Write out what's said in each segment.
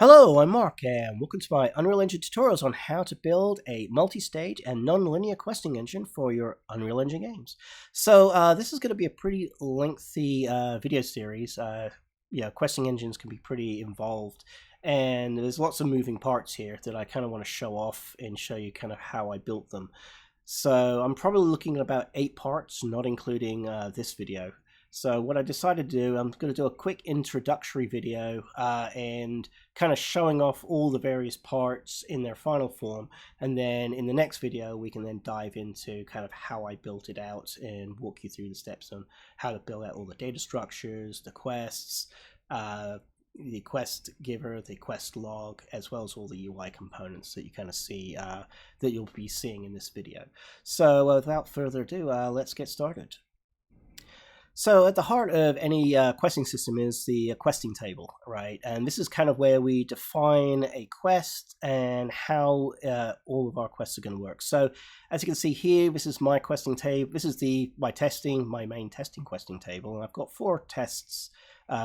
Hello, I'm Mark, and welcome to my Unreal Engine tutorials on how to build a multi-stage and non-linear questing engine for your Unreal Engine games. So this is going to be a pretty lengthy video series. Questing engines can be pretty involved, and there's lots of moving parts here that I kind of want to show off and show you kind of how I built them. So I'm probably looking at about 8 parts, not including this video. So what I decided to do, I'm going to do a quick introductory video and kind of showing off all the various parts in their final form. And then in the next video, we can then dive into kind of how I built it out and walk you through the steps on how to build out all the data structures, the quests, the quest giver, the quest log, as well as all the UI components that you kind of see that you'll be seeing in this video. So without further ado, let's get started. So at the heart of any questing system is the questing table, right? And this is kind of where we define a quest and how all of our quests are going to work. So as you can see here, this is my questing table. This is my main testing questing table. And I've got 4 tests,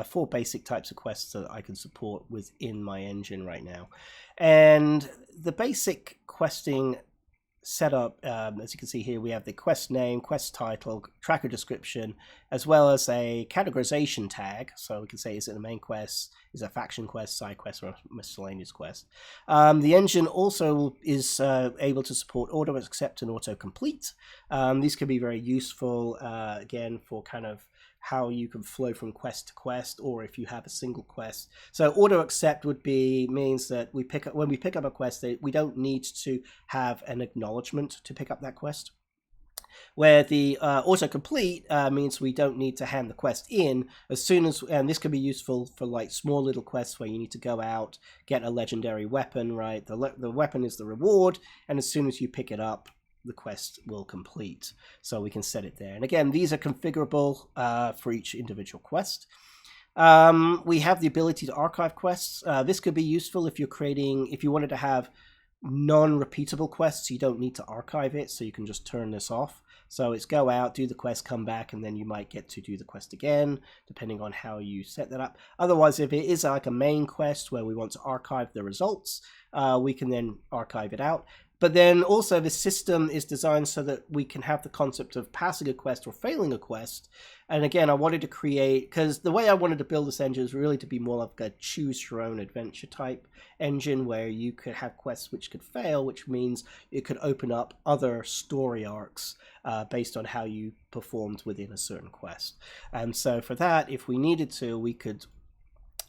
4 basic types of quests that I can support within my engine right now. And the basic questing setup, as you can see here, we have the quest name, quest title, tracker description, as well as a categorization tag. So we can say, is it a main quest, is it a faction quest, side quest, or a miscellaneous quest. The engine also is able to support auto accept and auto complete. These can be very useful, again, for kind of how you can flow from quest to quest, or if you have a single quest. So auto accept means that when we pick up a quest, we don't need to have an acknowledgement to pick up that quest. Where the autocomplete means we don't need to hand the quest in as soon as, and this can be useful for like small little quests where you need to go out, get a legendary weapon, right? The weapon is the reward, and as soon as you pick it up, the quest will complete. So we can set it there. And again, these are configurable for each individual quest. We have the ability to archive quests. This could be useful if you wanted to have non-repeatable quests. You don't need to archive it, so you can just turn this off. So it's go out, do the quest, come back, and then you might get to do the quest again, depending on how you set that up. Otherwise, if it is like a main quest where we want to archive the results, we can then archive it out. But then also the system is designed so that we can have the concept of passing a quest or failing a quest. And again, I wanted to create, because the way I wanted to build this engine is really to be more like a choose your own adventure type engine where you could have quests which could fail, which means it could open up other story arcs based on how you performed within a certain quest. And so for that, if we needed to, we could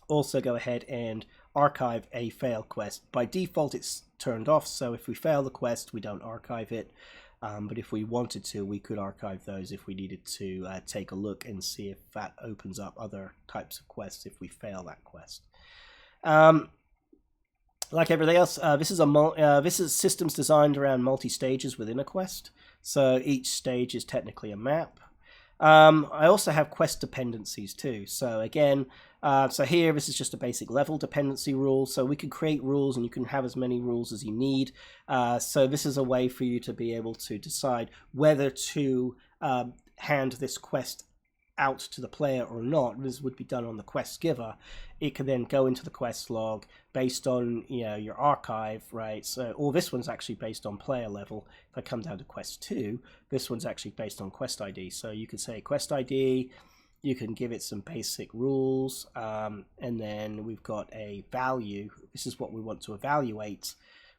also go ahead and archive a fail quest. By default, it's turned off, so if we fail the quest, we don't archive it. But if we wanted to, we could archive those if we needed to take a look and see if that opens up other types of quests if we fail that quest. Like everything else, this is systems designed around multi-stages within a quest. So each stage is technically a map. I also have quest dependencies too. So again, so here this is just a basic level dependency rule. So we can create rules and you can have as many rules as you need. So this is a way for you to be able to decide whether to hand this quest out to the player or not. This would be done on the quest giver. It can then go into the quest log based on your archive, right? So, or this one's actually based on player level. If I come down to quest 2, this one's actually based on quest ID. So you could say quest ID, you can give it some basic rules, and then we've got a value. This is what we want to evaluate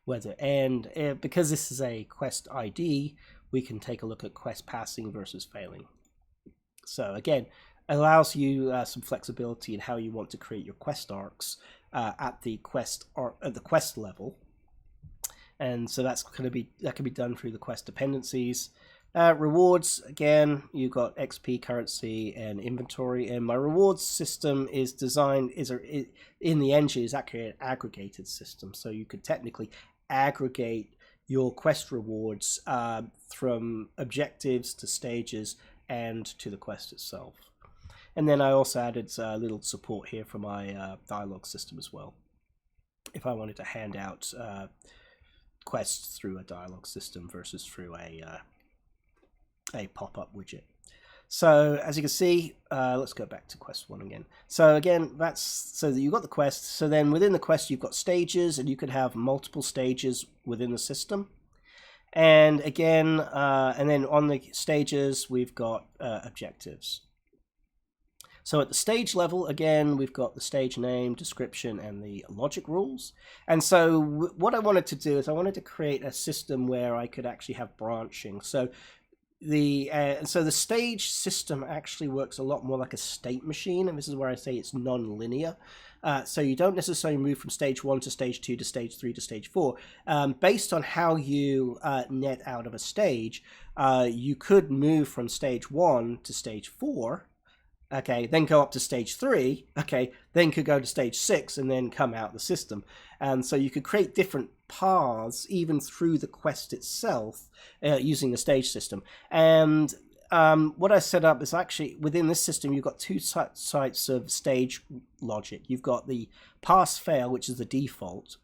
whether, and because this is a quest ID, we can take a look at quest passing versus failing. So again, allows you some flexibility in how you want to create your quest arcs at the quest level, and so that can be done through the quest dependencies. Rewards, again, you've got XP, currency, and inventory. And my rewards system is designed in the engine is actually an aggregated system, so you could technically aggregate your quest rewards from objectives to stages and to the quest itself. And then I also added a little support here for my dialogue system as well, if I wanted to hand out quests through a dialogue system versus through a pop-up widget. So as you can see, let's go back to quest 1 again. So again, that's so that you've got the quest. So then within the quest, you've got stages, and you could have multiple stages within the system. And again, and then on the stages, we've got objectives. So at the stage level, again, we've got the stage name, description, and the logic rules. And so what I wanted to do is I wanted to create a system where I could actually have branching. So the stage system actually works a lot more like a state machine, and this is where I say it's non-linear. So you don't necessarily move from stage 1 to stage 2 to stage 3 to stage 4. Based on how you net out of a stage, you could move from stage 1 to stage 4, okay, then go up to stage 3, okay, then could go to stage 6 and then come out the system. And so you could create different paths even through the quest itself using the stage system. And what I set up is actually within this system, you've got two types of stage logic. You've got the pass fail, which is the default.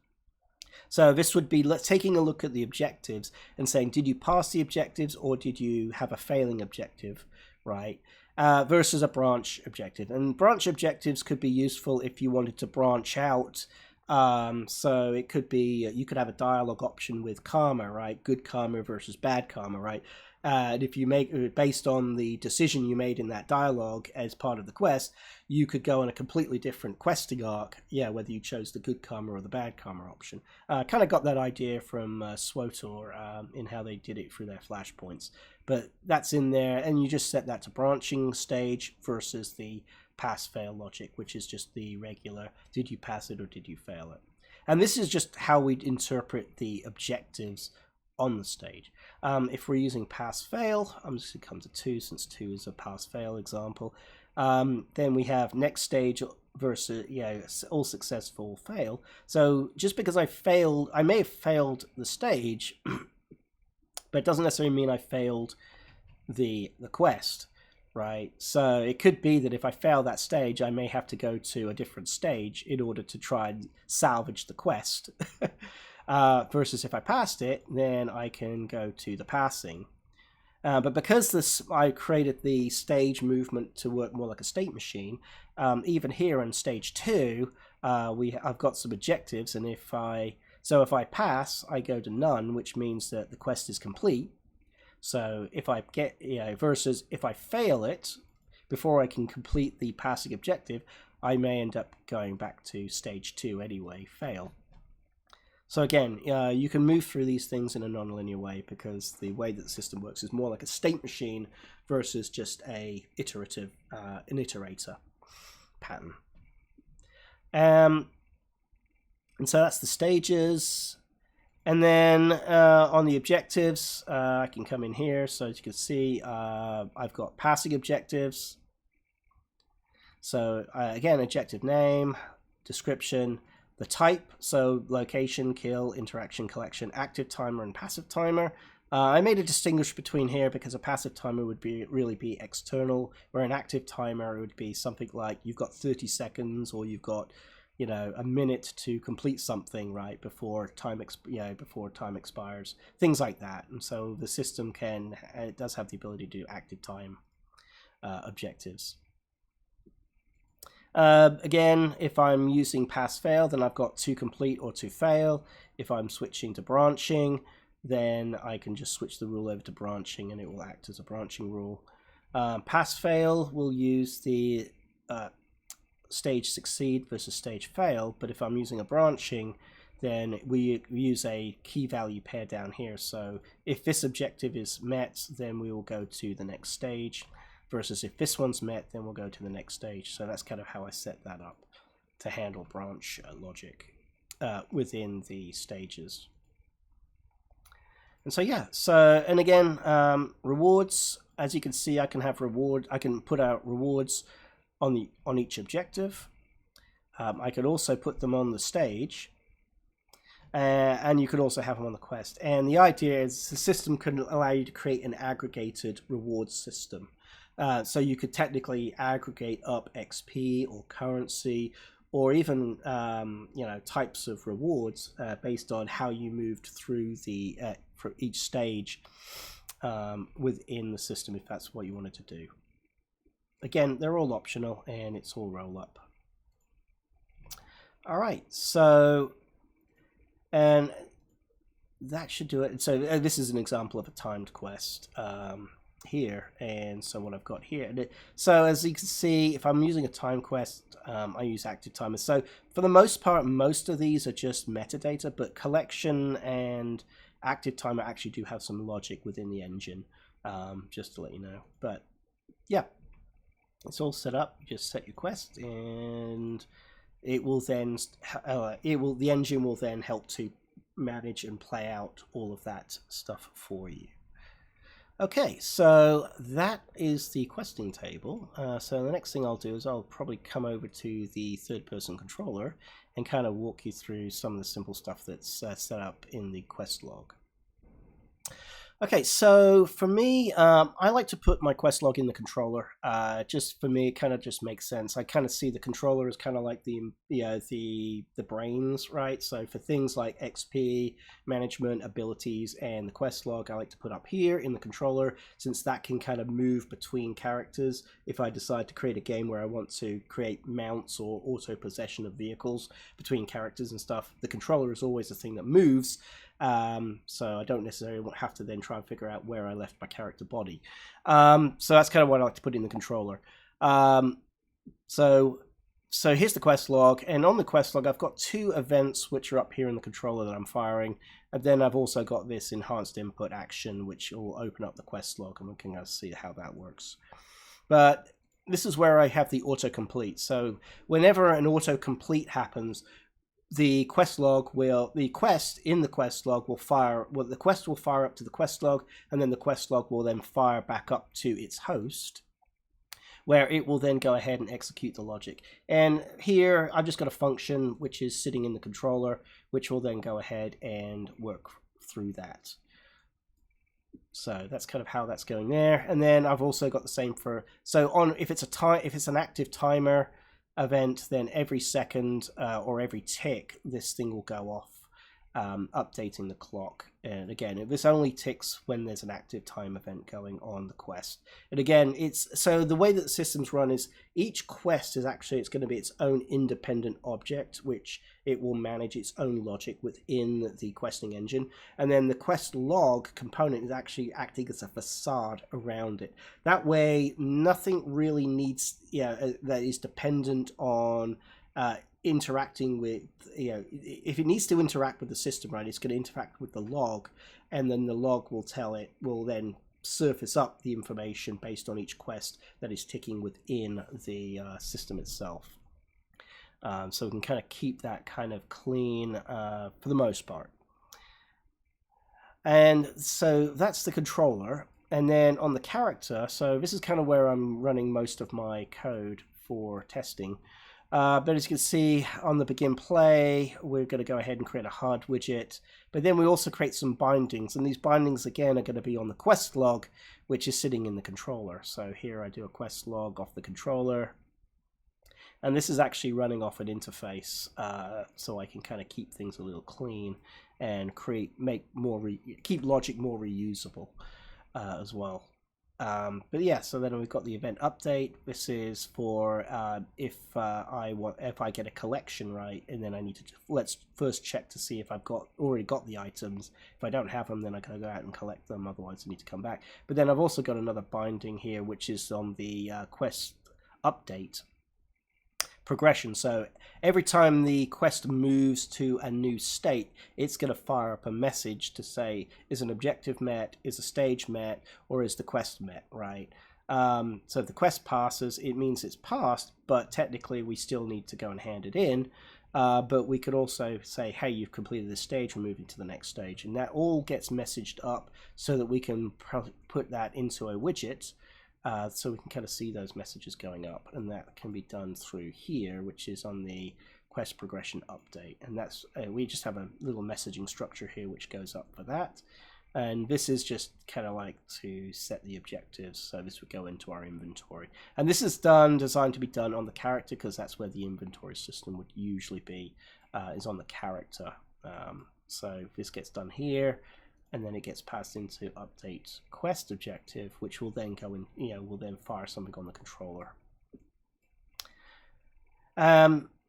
So this would be taking a look at the objectives and saying, did you pass the objectives or did you have a failing objective, right? Versus a branch objective. And branch objectives could be useful if you wanted to branch out. So it could be, you could have a dialogue option with karma, right? Good karma versus bad karma, right? And if you make, based on the decision you made in that dialogue as part of the quest, you could go on a completely different questing arc, yeah, whether you chose the good karma or the bad karma option. Kind of got that idea from SWTOR in how they did it through their flashpoints. But that's in there, and you just set that to branching stage versus the pass-fail logic, which is just the regular, did you pass it or did you fail it? And this is just how we'd interpret the objectives on the stage. If we're using pass-fail, I'm just going to come to 2 since 2 is a pass-fail example. Then we have next stage versus, yeah, all successful fail. So just because I failed, I may have failed the stage, but it doesn't necessarily mean I failed the quest, right? So it could be that if I fail that stage, I may have to go to a different stage in order to try and salvage the quest. Versus if I passed it, then I can go to the passing. But because I created the stage movement to work more like a state machine, even here in stage 2, I've got some objectives, and if I pass, I go to none, which means that the quest is complete. So if I get, versus if I fail it before I can complete the passing objective, I may end up going back to stage 2 anyway, fail. So again, you can move through these things in a non-linear way because the way that the system works is more like a state machine versus just an iterator pattern. And so that's the stages. And then on the objectives, I can come in here. So as you can see, I've got passing objectives. So again, objective name, description, the type, so location, kill, interaction, collection, active timer, and passive timer. I made a distinguish between here because a passive timer would really be external, where an active timer would be something like you've got 30 seconds or you've got, a minute to complete something, right, before time expires, things like that. And so the system it does have the ability to do active time objectives. Again, if I'm using pass-fail, then I've got to complete or to fail. If I'm switching to branching, then I can just switch the rule over to branching and it will act as a branching rule. Pass-fail will use the stage succeed versus stage fail, but if I'm using a branching, then we use a key value pair down here. So if this objective is met, then we will go to the next stage. Versus if this one's met, then we'll go to the next stage. So that's kind of how I set that up to handle branch logic within the stages. And so yeah, and again, rewards. As you can see, I can have I can put out rewards on each objective. I could also put them on the stage. And you could also have them on the quest. And the idea is the system can allow you to create an aggregated reward system. So you could technically aggregate up XP or currency or even types of rewards based on how you moved through for each stage within the system, if that's what you wanted to do. again, they're all optional, and it's all roll up. All right, so, and that should do it. So this is an example of a timed quest here, and so what I've got here. So as you can see, if I'm using a time quest, I use active timers. So for the most part, most of these are just metadata, but collection and active timer actually do have some logic within the engine, just to let you know. But yeah, it's all set up. You just set your quest, and it will then the engine will then help to manage and play out all of that stuff for you. Okay, so that is the questing table. So the next thing I'll do is I'll probably come over to the third-person controller and kind of walk you through some of the simple stuff that's set up in the quest log. Okay, so for me, I like to put my quest log in the controller. Just for me, it kind of just makes sense. I kind of see the controller as kind of like the brains, right? So for things like XP, management, abilities, and the quest log, I like to put up here in the controller, since that can kind of move between characters. If I decide to create a game where I want to create mounts or auto possession of vehicles between characters and stuff, the controller is always the thing that moves. So I don't necessarily have to then try and figure out where I left my character body. So that's kind of what I like to put in the controller. So here's the quest log, and on the quest log I've got 2 events which are up here in the controller that I'm firing, and then I've also got this enhanced input action which will open up the quest log, and we can see how that works. But this is where I have the autocomplete. So whenever an autocomplete happens, the quest in the quest log will fire. Well, the quest will fire up to the quest log, and then the quest log will then fire back up to its host, where it will then go ahead and execute the logic. And here I've just got a function which is sitting in the controller, which will then go ahead and work through that. So that's kind of how that's going there. And then I've also got the same for, if it's an active timer event, then every second or every tick, this thing will go off, updating the clock. And again, this only ticks when there's an active time event going on the quest. And again, so the way that the systems run is each quest is actually, it's going to be its own independent object, which it will manage its own logic within the questing engine. And then the quest log component is actually acting as a facade around it. That way, nothing really needs, that is dependent on interacting with, if it needs to interact with the system, right, it's going to interact with the log, and then the log will then surface up the information based on each quest that is ticking within the system itself. So we can kind of keep that kind of clean for the most part. And so that's the controller. And then on the character, so this is kind of where I'm running most of my code for testing. But as you can see on the begin play, we're going to go ahead and create a hard widget. But then we also create some bindings, and these bindings again are going to be on the quest log, which is sitting in the controller. So here I do a quest log off the controller, and this is actually running off an interface, so I can kind of keep things a little clean and keep logic more reusable as well. But yeah, so then we've got the event update. This is for if I get a collection, right, and then I need to let's first check to see if I've already got the items. If I don't have them, then I gotta go out and collect them. Otherwise, I need to come back. But then I've also got another binding here, which is on the quest update progression. So every time the quest moves to a new state, it's going to fire up a message to say, is an objective met, is a stage met, or is the quest met, right? So if the quest passes, it means it's passed, but technically we still need to go and hand it in. But we could also say, hey, you've completed this stage, we're moving to the next stage. And that all gets messaged up so that we can put that into a widget. So we can kind of see those messages going up, and that can be done through here, which is on the quest progression update. And that's we just have a little messaging structure here which goes up for that. And this is just kind of like to set the objectives, so this would go into our inventory. And this is designed to be done on the character, because that's where the inventory system would usually be, is on the character. So this gets done here. and then it gets passed into update quest objective, which will then go in, will then fire something on the controller.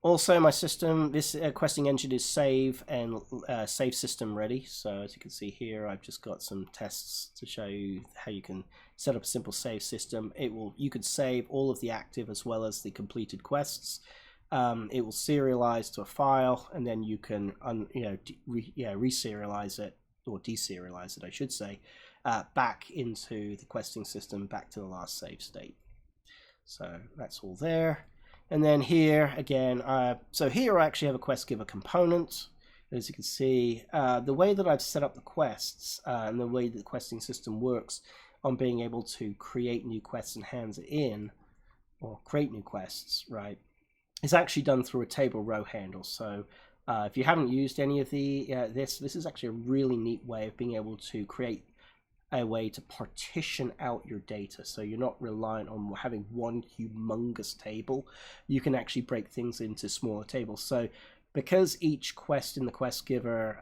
Also, my system, this questing engine is save and save system ready. So as you can see here, I've just got some tests to show you how you can set up a simple save system. You could save all of the active as well as the completed quests. It will serialize to a file, and then you can reserialize it, or deserialize it, I should say, back into the questing system, back to the last save state. So that's all there. And then here again, so here I actually have a quest giver component. As you can see, the way that I've set up the quests and the way that the questing system works on being able to create new quests and hands it in, or create new quests, right, is actually done through a table row handle. So if you haven't used any of this is actually a really neat way of being able to create a way to partition out your data, so you're not reliant on having one humongous table. You can actually break things into smaller tables. So because each quest in the quest giver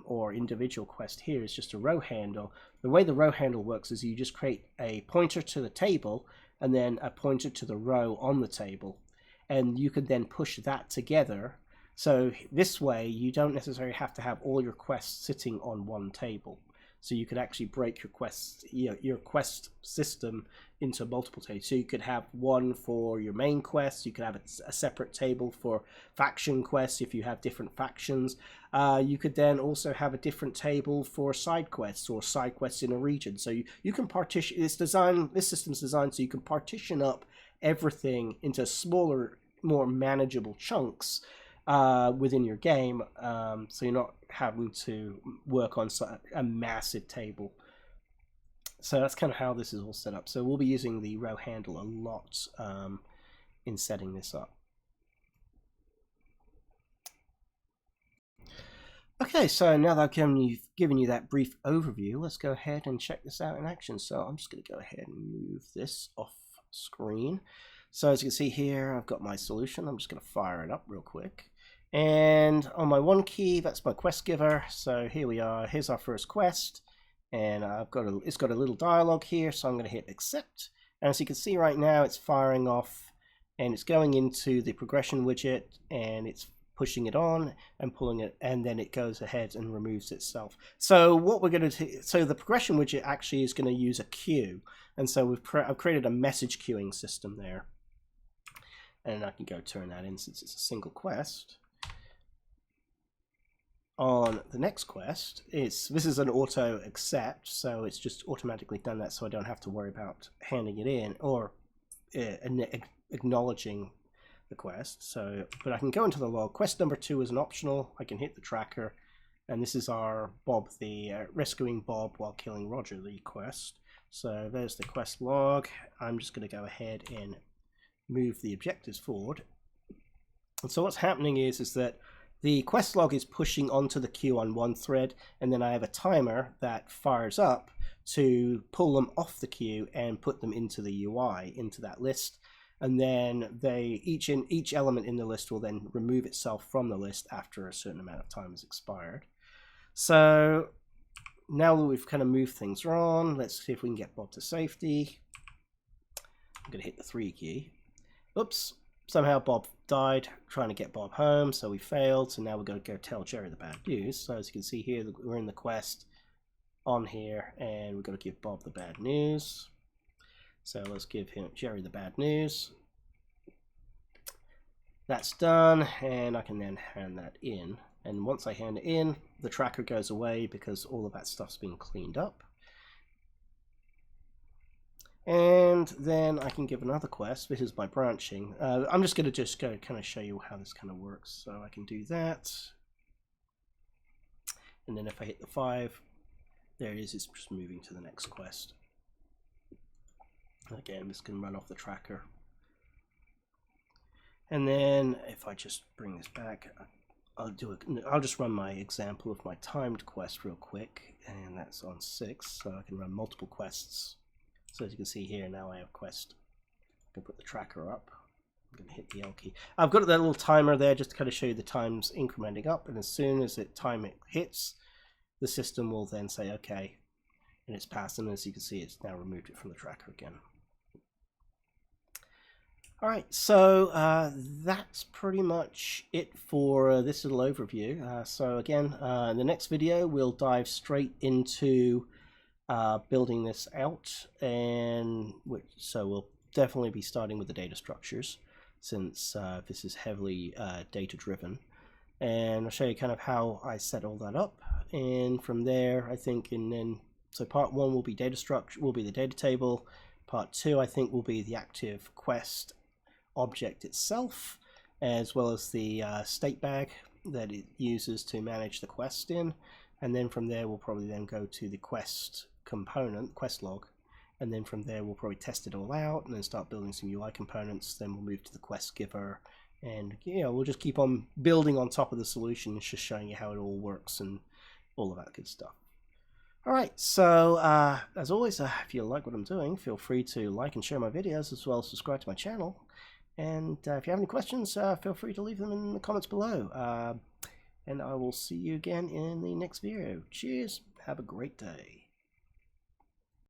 or individual quest here is just a row handle, the way the row handle works is you just create a pointer to the table and then a pointer to the row on the table, and you could then push that together. So this way you don't necessarily have to have all your quests sitting on one table. So you could actually break your quests, your quest system into multiple tables. So you could have one for your main quests. You could have a separate table for faction quests if you have different factions. You could then also have a different table for side quests or side quests in a region. So you can partition. This system's designed so you can partition up everything into smaller, more manageable chunks within your game, so you're not having to work on a massive table. So that's kind of how this is all set up. So we'll be using the row handle a lot in setting this up. Okay, so now that I've given you that brief overview, let's go ahead and check this out in action. So I'm just going to go ahead and move this off screen. So as you can see here, I've got my solution. I'm just going to fire it up real quick. And on my one key, that's my quest giver. So here we are. Here's our first quest, and it's got a little dialogue here. So I'm going to hit accept, and as you can see right now, it's firing off, and it's going into the progression widget, and it's pushing it on and pulling it, and then it goes ahead and removes itself. So what we're going to so the progression widget actually is going to use a queue, and so I've created a message queuing system there, and I can go turn that in since it's a single quest. On the next quest, this is an auto accept, so it's just automatically done that, so I don't have to worry about handing it in or acknowledging the quest. So, but I can go into the log. Quest number 2 is an optional. I can hit the tracker, and this is our Bob, the rescuing Bob while killing Roger, the quest. So there's the quest log. I'm just going to go ahead and move the objectives forward. And so what's happening is that the quest log is pushing onto the queue on one thread, and then I have a timer that fires up to pull them off the queue and put them into the UI, into that list. And then each element in the list will then remove itself from the list after a certain amount of time has expired. So now that we've kind of moved things on, let's see if we can get Bob to safety. I'm going to hit the 3 key. Oops. Somehow Bob died trying to get Bob home, so we failed. So now we're going to go tell Jerry the bad news. So as you can see here, we're in the quest on here, and we're going to give Bob the bad news. So let's give Jerry the bad news. That's done, and I can then hand that in. And once I hand it in, the tracker goes away because all of that stuff's been cleaned up. And then I can give another quest. This is my branching. I'm just going to go kind of show you how this kind of works. So I can do that. And then if I hit the 5, there it is. It's just moving to the next quest. Again, this can run off the tracker. And then if I just bring this back, I'll just run my example of my timed quest real quick. And that's on 6, so I can run multiple quests. So as you can see here, now I have quest. I can put the tracker up. I'm going to hit the L key. I've got that little timer there just to kind of show you the times incrementing up, and as soon as time hits, the system will then say, okay, and it's passed, and as you can see, it's now removed it from the tracker again. All right, so that's pretty much it for this little overview. So again, in the next video, we'll dive straight into building this out, and so we'll definitely be starting with the data structures, since this is heavily data driven, and I'll show you kind of how I set all that up, and from there I think, and then so part 1 will be data structure, will be the data table. Part 2 I think will be the active quest object itself, as well as the state bag that it uses to manage the quest in, and then from there we'll probably then go to the quest component, quest log, and then from there we'll probably test it all out and then start building some UI components. Then we'll move to the quest giver, and we'll just keep on building on top of the solution. It's just showing you how it all works and all of that good stuff. Alright, so as always, if you like what I'm doing, feel free to like and share my videos, as well as subscribe to my channel. And if you have any questions, feel free to leave them in the comments below. And I will see you again in the next video. Cheers, have a great day.